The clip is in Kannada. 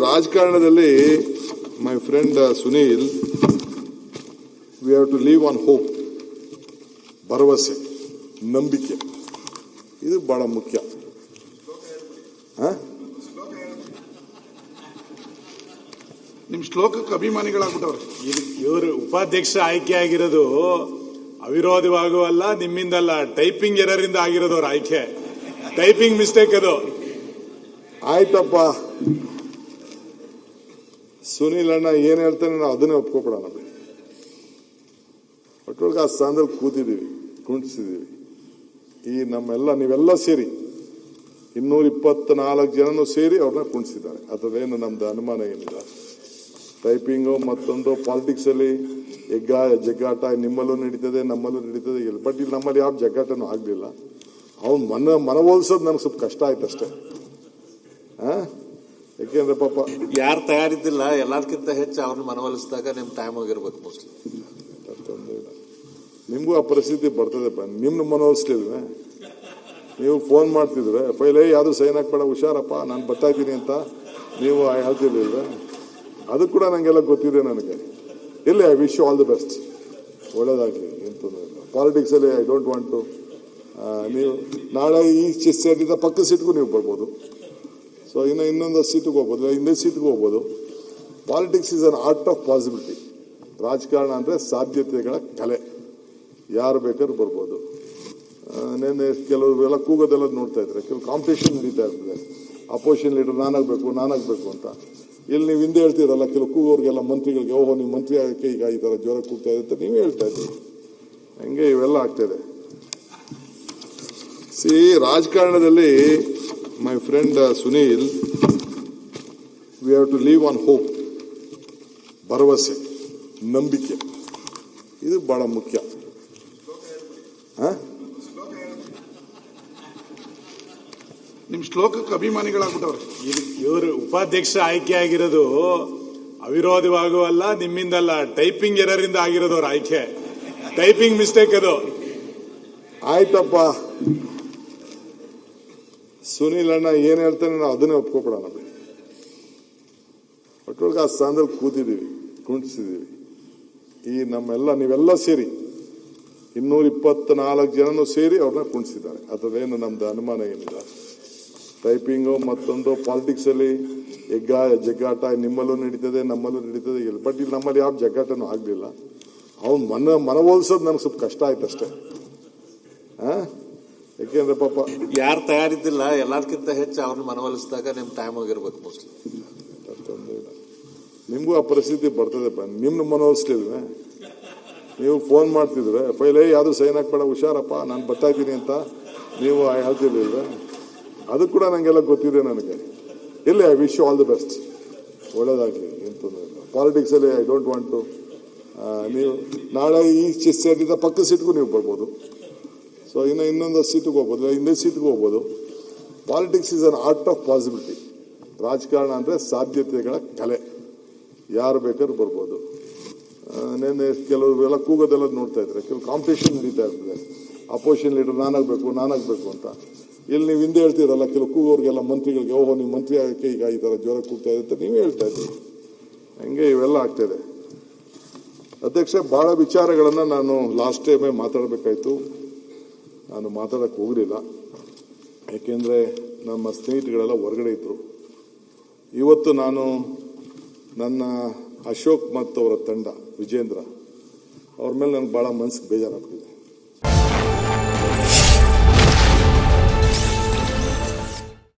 ರಾಜಕಾರಣದಲ್ಲಿ my friend Sunil, we have to live on hope. ಭರವಸೆ, ನಂಬಿಕೆ, ಇದು ಬಹಳ ಮುಖ್ಯ. ನಿಮ್ ಶ್ಲೋಕಕ್ಕೆ ಅಭಿಮಾನಿಗಳಾಗ್ಬಿಟ್ಟವ್ರೆ. ಇವರು ಉಪಾಧ್ಯಕ್ಷ ಆಯ್ಕೆ ಆಗಿರೋದು ಅವಿರೋಧವಾಗೂ ಅಲ್ಲ, ನಿಮ್ಮಿಂದಲ್ಲ, ಟೈಪಿಂಗ್ ಎರರ್ ಇಂದ ಆಗಿರೋದು ಅವ್ರ ಆಯ್ಕೆ. ಟೈಪಿಂಗ್ ಮಿಸ್ಟೇಕ್ ಅದು. ಆಯ್ತಪ್ಪ, ಸುನೀಲ್ ಅಣ್ಣ ಏನ್ ಹೇಳ್ತಾನೆ ನಾವು ಅದನ್ನೇ ಒಪ್ಕೊಬಿಡೋಣ. ಒಟ್ಟೊಳಗೆ ಆ ಸ್ಥಾನದಲ್ಲಿ ಕೂತಿದ್ದೀವಿ, ಕುಣಿಸಿದೀವಿ. ಈ ನೀವೆಲ್ಲ ಸೇರಿ 224 ಜನನು ಸೇರಿ ಅವ್ರನ್ನ ಕುಣಿಸಿದ್ದಾರೆ. ಅದರಲ್ಲೇನು ನಮ್ದು ಅನುಮಾನ ಏನಿಲ್ಲ. ಟೈಪಿಂಗು ಮತ್ತೊಂದು ಪಾಲಿಟಿಕ್ಸ್ ಅಲ್ಲಿ ಜಗ್ಗಾಟ ನಿಮ್ಮಲ್ಲೂ ನಡೀತದೆ, ನಮ್ಮಲ್ಲೂ ನಡೀತದೆ. ಬಟ್ ಇಲ್ಲಿ ನಮ್ಮಲ್ಲಿ ಯಾವ ಜಗ್ಗಾಟನೂ ಆಗ್ಲಿಲ್ಲ. ಅವ್ನು ಮನವೊಲಿಸೋದು ನನಗೆ ಸ್ವಲ್ಪ ಕಷ್ಟ ಆಯ್ತು ಅಷ್ಟೇ. ಯಾಕೆಂದ್ರೆ ಪಾಪ ಯಾರು ತಯಾರಿದ್ದಿಲ್ಲ, ಎಲ್ಲದಕ್ಕಿಂತ ಹೆಚ್ಚು ಅವ್ರನ್ನ ಮನವೊಲಿಸಿದಾಗ ನಿಮ್ ಟೈಮ್ ಹೋಗಿರ್ಬೇಕು ಮೋಸ್ಟ್ಲಿ. ನಿಮ್ಗೂ ಆ ಪರಿಸ್ಥಿತಿ ಬರ್ತದೆ. ನಿಮ್ನ ಮನವೊಲಿಸ್ಲಿಲ್ವೇ? ನೀವು ಫೋನ್ ಮಾಡ್ತಿದ್ರೆ ಫೈಲ್ ಯಾವ್ದು ಸೈನ್ ಹಾಕ್ಬೇಡ, ಹುಷಾರಪ್ಪ ನಾನು ಬರ್ತಾ ಇದ್ದೀನಿ ಅಂತ ನೀವು ಹೇಳ್ತಿರ್ಲಿಲ್ವೇ? ಅದು ಕೂಡ ನಂಗೆಲ್ಲ ಗೊತ್ತಿದೆ. ನನಗೆ ಇಲ್ಲ, I wish you all the best, ಒಳ್ಳೇದಾಗ್ಲಿ. ಎಂತಂದ್ರೆ ಪಾಲಿಟಿಕ್ಸ್ ಅಲ್ಲಿ ಐ ಡೋಂಟ್ ವಾಂಟ್ ಟು. ನೀವು ನಾಳೆ ಈ ಸೇರಿದ ಪಕ್ಕದ ಸೀಟ್ಗೂ ನೀವು ಬರ್ಬೋದು. ಸೊ ಇನ್ನೊಂದು ಸೀಟಿಗೆ ಹೋಗ್ಬೋದು, ಹಿಂದೆ ಸೀಟ್ಗೆ ಹೋಗ್ಬೋದು. Politics is an art of possibility. ರಾಜಕಾರಣ ಅಂದ್ರೆ ಸಾಧ್ಯತೆಗಳ ಕಲೆ. ಯಾರು ಬೇಕಾದ್ರೂ ಬರ್ಬೋದು. ನೆನ್ನೆ ಕೆಲವರು ಎಲ್ಲ ಕೂಗೋದೆಲ್ಲ ನೋಡ್ತಾ ಇದ್ರೆ, ಕೆಲವು ಕಾಂಪಿಟೇಷನ್ ನಡೀತಾ ಇರ್ತದೆ. ಅಪೋಸಿಷನ್ ಲೀಡರ್ ನಾನಾಗಬೇಕು ಅಂತ. ಇಲ್ಲಿ ನೀವು ಹಿಂದೆ ಹೇಳ್ತೀರಲ್ಲ, ಕೆಲವು ಕೂಗೋರಿಗೆಲ್ಲ ಮಂತ್ರಿಗಳಿಗೆ, ಓಹೋ ನೀವು ಮಂತ್ರಿ ಆಗಕ್ಕೆ ಈಗ ಈ ತರ ಜ್ವರ ಕೂಗ್ತಾ ಇದೆ ಅಂತ ನೀವೇ ಹೇಳ್ತಾ ಇದ್ದೀರಿ. ಹಂಗೆ ಇವೆಲ್ಲ ಆಗ್ತಿದೆ. ರಾಜಕಾರಣದಲ್ಲಿ my friend Sunil, we have to live on hope. ಭರವಸೆ, ನಂಬಿಕೆ, ಇದು ಬಹಳ ಮುಖ್ಯ. ನಿಮ್ ಶ್ಲೋಕಕ್ಕೆ ಅಭಿಮಾನಿಗಳಾಗ್ಬಿಟ್ಟವ್ರೆ. ಇವರು ಉಪಾಧ್ಯಕ್ಷ ಆಯ್ಕೆ ಆಗಿರೋದು ಅವಿರೋಧವಾಗೂ ಅಲ್ಲ, ನಿಮ್ಮಿಂದಲ್ಲ, ಟೈಪಿಂಗ್ ಎರರ್ ಇಂದ ಆಗಿರೋದು ಅವ್ರ ಆಯ್ಕೆ. ಟೈಪಿಂಗ್ ಮಿಸ್ಟೇಕ್ ಅದು. ಆಯ್ತಪ್ಪ, ಸುನೀಲ್ ಅಣ್ಣ ಏನ್ ಹೇಳ್ತಾನೆ ನಾವು ಅದನ್ನೇ ಒಪ್ಕೊಬಿಡೋಣ. ಒಟ್ಟೊಳಗೆ ಆ ಸ್ಥಾನದಲ್ಲಿ ಕೂತಿದ್ದೀವಿ, ಕುಣಿಸಿದೀವಿ. ಈ ನೀವೆಲ್ಲ ಸೇರಿ 224 ಜನನು ಸೇರಿ ಅವ್ರನ್ನ ಕುಣಿಸಿದ್ದಾರೆ. ಅದರಲ್ಲೇನು ನಮ್ದು ಅನುಮಾನ ಏನಿಲ್ಲ. ಟೈಪಿಂಗು ಮತ್ತೊಂದು ಪಾಲಿಟಿಕ್ಸ್ ಅಲ್ಲಿ ಜಗ್ಗಾಟ ನಿಮ್ಮಲ್ಲೂ ನಡೀತದೆ, ನಮ್ಮಲ್ಲೂ ನಡೀತದೆ. ಬಟ್ ಇಲ್ಲಿ ನಮ್ಮಲ್ಲಿ ಯಾವ ಜಗ್ಗಾಟನೂ ಆಗ್ಲಿಲ್ಲ. ಅವ್ನು ಮನವೊಲಿಸೋದು ನನಗೆ ಸ್ವಲ್ಪ ಕಷ್ಟ ಆಯ್ತು ಅಷ್ಟೇ. ಯಾಕೆಂದ್ರೆ ಪಾಪ ಯಾರು ತಯಾರಿದ್ದಿಲ್ಲ, ಎಲ್ಲದಕ್ಕಿಂತ ಹೆಚ್ಚು ಅವ್ರನ್ನ ಮನವೊಲಿಸಿದಾಗ ನಿಮ್ ಟೈಮ್ ಹೋಗಿರ್ಬೇಕು ಮೋಸ್ಟ್ಲಿ. ನಿಮ್ಗೂ ಆ ಪರಿಸ್ಥಿತಿ ಬರ್ತದೆ. ನಿಮ್ನ ಮನವೊಲಿಸ್ಲಿಲ್ವೇ? ನೀವು ಫೋನ್ ಮಾಡ್ತಿದ್ರೆ ಫೈಲ್ ಯಾವ್ದು ಸೈನ್ ಹಾಕ್ಬೇಡ, ಹುಷಾರಪ್ಪ ನಾನು ಬರ್ತಾ ಇದ್ದೀನಿ ಅಂತ ನೀವು ಹೇಳ್ತಿರ್ಲಿಲ್ವೇ? ಅದು ಕೂಡ ನಂಗೆಲ್ಲ ಗೊತ್ತಿದೆ. ನನಗೆ ಇಲ್ಲ, I wish you all the best, ಒಳ್ಳೇದಾಗ್ಲಿ. ಎಂತಂದ್ರೆ ಪಾಲಿಟಿಕ್ಸ್ ಅಲ್ಲಿ ಐ ಡೋಂಟ್ ವಾಂಟ್ ಟು. ನೀವು ನಾಳೆ ಈ ಸೇರಿದ ಪಕ್ಕದ ಸೀಟ್ಗೂ ನೀವು ಬರ್ಬೋದು. ಸೊ ಇನ್ನೊಂದು ಸೀಟಿಗೆ ಹೋಗ್ಬೋದು, ಹಿಂದೆ ಸೀಟ್ಗೆ ಹೋಗ್ಬೋದು. Politics is an art of possibility. ರಾಜಕಾರಣ ಅಂದ್ರೆ ಸಾಧ್ಯತೆಗಳ ಕಲೆ. ಯಾರು ಬೇಕಾದ್ರೂ ಬರ್ಬೋದು. ನೆನ್ನೆ ಕೆಲವರು ಎಲ್ಲ ಕೂಗೋದೆಲ್ಲ ನೋಡ್ತಾ ಇದ್ರೆ, ಕೆಲವು ಕಾಂಪಿಟೇಷನ್ ನಡೀತಾ ಇರ್ತದೆ. ಅಪೋಸಿಷನ್ ಲೀಡರ್ ನಾನಾಗಬೇಕು ಅಂತ. ಇಲ್ಲಿ ನೀವು ಹಿಂದೆ ಹೇಳ್ತೀರಲ್ಲ, ಕೆಲವು ಕೂಗೋರಿಗೆಲ್ಲ ಮಂತ್ರಿಗಳಿಗೆ, ಓಹೋ ನೀವು ಮಂತ್ರಿ ಆಗಕ್ಕೆ ಈಗ ಈ ತರ ಜ್ವರ ಕೂಗ್ತಾ ಇದೆ ಅಂತ ನೀವೇ ಹೇಳ್ತಾ ಇದ್ದೀರಿ. ಹಂಗೆ ಇವೆಲ್ಲ ಆಗ್ತಿದೆ. ಅಧ್ಯಕ್ಷ, ಬಹಳ ವಿಚಾರಗಳನ್ನ ನಾನು ಲಾಸ್ಟ್ ಟೈಮೇ ಮಾತಾಡಬೇಕಾಯ್ತು. ನಾನು ಮಾತಾಡಕ್ಕೆ ಹೋಗಲಿಲ್ಲ. ಯಾಕೆಂದ್ರೆ ನಮ್ಮ ಸ್ನೇಹಿತಗಳೆಲ್ಲ ಹೊರಗಡೆ ಇದ್ರು. ಇವತ್ತು ನಾನು ನನ್ನ ಅಶೋಕ್ ಮತ್ತು ಅವರ ತಂಡ ವಿಜೇಂದ್ರ ಅವ್ರ ಮೇಲೆ ನನಗೆ ಬಹಳ ಮನಸ್ಸಿಗೆ ಬೇಜಾರಾಗ್ತಿದೆ.